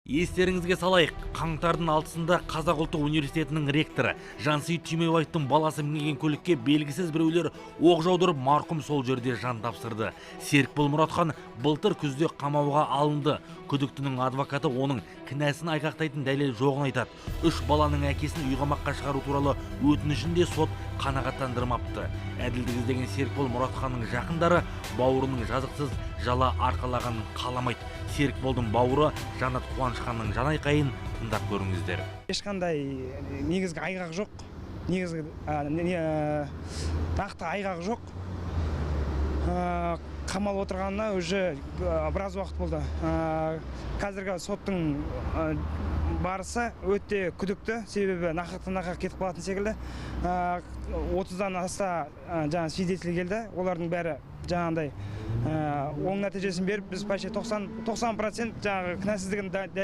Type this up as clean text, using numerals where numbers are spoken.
Естеріңізге салайық, қаңтардың 6-сында Қазақ ұлттық университетінің ректоры Жансейіт Түймебаевтың баласы мінген көлікке белгісіз біреулер оқ жаудырып, марқұм сол жерде жан тапсырды. Серікбол Мұратхан былтыр күзде қамауға алынды. Күдіктінің адвокаты оның кінәсін айғақтайтын дәлел жоғын айтады. 3 баланың әкесін үйқамаққа шығару туралы өтінішін де сот қанағаттандырмапты. Әділдік іздеген Серікбол Мұратханның жақындары бауырының жазықсыз жала арқалағанын қаламайды. Серікболдың бауыры Жанат Қуанышханның жанайқайын тыңдап көріңіздер. Ешқандай негізгі айғақ жоқ. Негізгі нақты айғақ жоқ. Қамал отырғанына уже біраз уақыт болды. Қазіргі соттың барысы өте күдікті, себебі нақақ кетіп қалатын секілді. 30-дан аса жаңа свидетель келді. Олардың бәрі жаңағындай оң нәтижесін беріп, біз почти 90% жаңағы кінәсіздігін дәлелдедік.